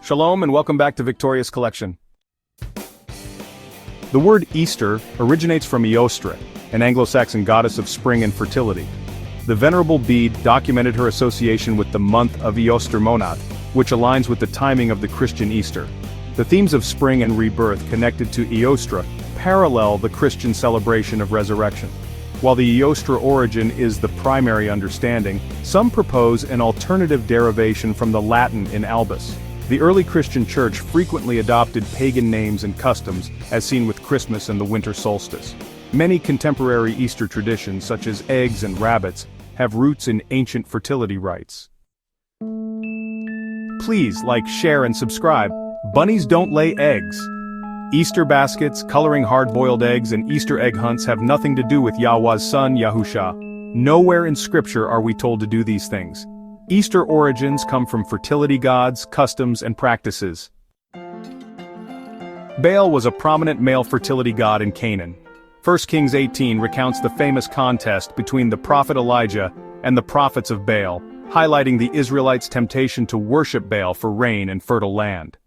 Shalom and welcome back to Victoria's Collection. The word Easter originates from Eostre, an Anglo-Saxon goddess of spring and fertility. The Venerable Bede documented her association with the month of Eostre Monat, which aligns with the timing of the Christian Easter. The themes of spring and rebirth connected to Eostre parallel the Christian celebration of resurrection. While the Eostre origin is the primary understanding, some propose an alternative derivation from the Latin in albus. The early Christian church frequently adopted pagan names and customs, as seen with Christmas and the winter solstice. Many contemporary Easter traditions, such as eggs and rabbits, have roots in ancient fertility rites. Please like, share, and subscribe. Bunnies don't lay eggs. Easter baskets, coloring hard-boiled eggs, and Easter egg hunts have nothing to do with Yahweh's son, Yahusha. Nowhere in Scripture are we told to do these things. Easter origins come from fertility gods, customs, and practices. Baal was a prominent male fertility god in Canaan. 1 Kings 18 recounts the famous contest between the prophet Elijah and the prophets of Baal, highlighting the Israelites' temptation to worship Baal for rain and fertile land.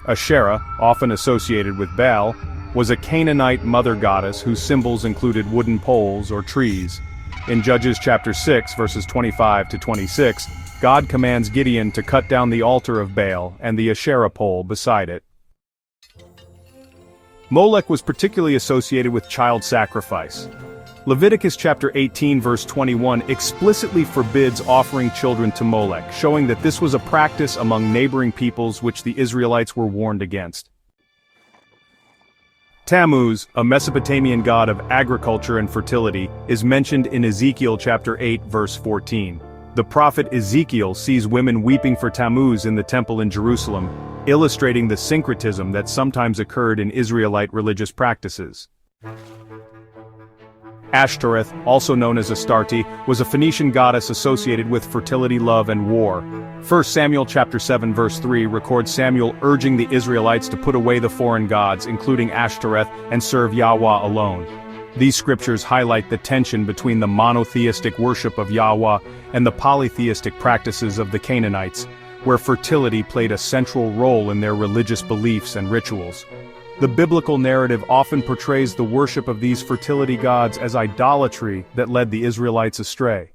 Asherah, often associated with Baal, was a Canaanite mother goddess whose symbols included wooden poles or trees. In Judges chapter 6 verses 25 to 26, God commands Gideon to cut down the altar of Baal and the Asherah pole beside it. Molech was particularly associated with child sacrifice. Leviticus chapter 18 verse 21 explicitly forbids offering children to Molech, showing that this was a practice among neighboring peoples which the Israelites were warned against. Tammuz, a Mesopotamian god of agriculture and fertility, is mentioned in Ezekiel chapter 8 verse 14. The prophet Ezekiel sees women weeping for Tammuz in the temple in Jerusalem, illustrating the syncretism that sometimes occurred in Israelite religious practices. Ashtoreth, also known as Astarte, was a Phoenician goddess associated with fertility, love, and war. 1 Samuel chapter 7 verse 3 records Samuel urging the Israelites to put away the foreign gods, including Ashtoreth, and serve Yahweh alone. These scriptures highlight the tension between the monotheistic worship of Yahweh and the polytheistic practices of the Canaanites, where fertility played a central role in their religious beliefs and rituals. The biblical narrative often portrays the worship of these fertility gods as idolatry that led the Israelites astray.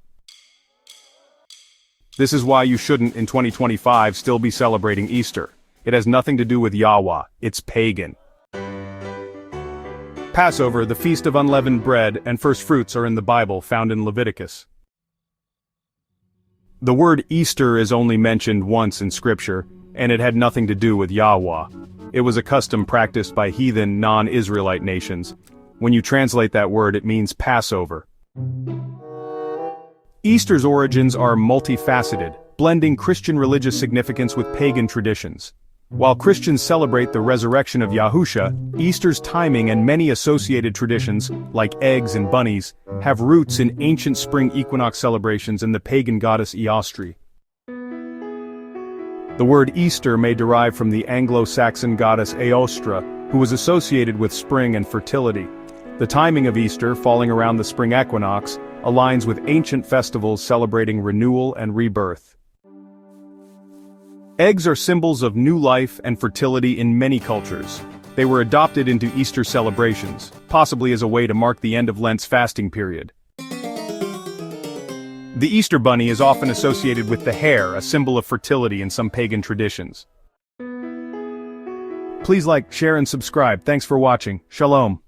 This is why you shouldn't, in 2025, still be celebrating Easter. It has nothing to do with Yahweh, it's pagan. Passover, the Feast of Unleavened Bread, and First Fruits are in the Bible, found in Leviticus. The word Easter is only mentioned once in Scripture, and it had nothing to do with Yahweh. It was a custom practiced by heathen, non-Israelite nations. When you translate that word, it means Passover. Easter's origins are multifaceted, blending Christian religious significance with pagan traditions. While Christians celebrate the resurrection of Yahusha, Easter's timing and many associated traditions, like eggs and bunnies, have roots in ancient spring equinox celebrations and the pagan goddess Eostre. The word Easter may derive from the Anglo-Saxon goddess Eostre, who was associated with spring and fertility. The timing of Easter, falling around the spring equinox, aligns with ancient festivals celebrating renewal and rebirth. Eggs are symbols of new life and fertility in many cultures. They were adopted into Easter celebrations, possibly as a way to mark the end of Lent's fasting period. The Easter bunny is often associated with the hare, a symbol of fertility in some pagan traditions. Please like, share, and subscribe. Thanks for watching. Shalom.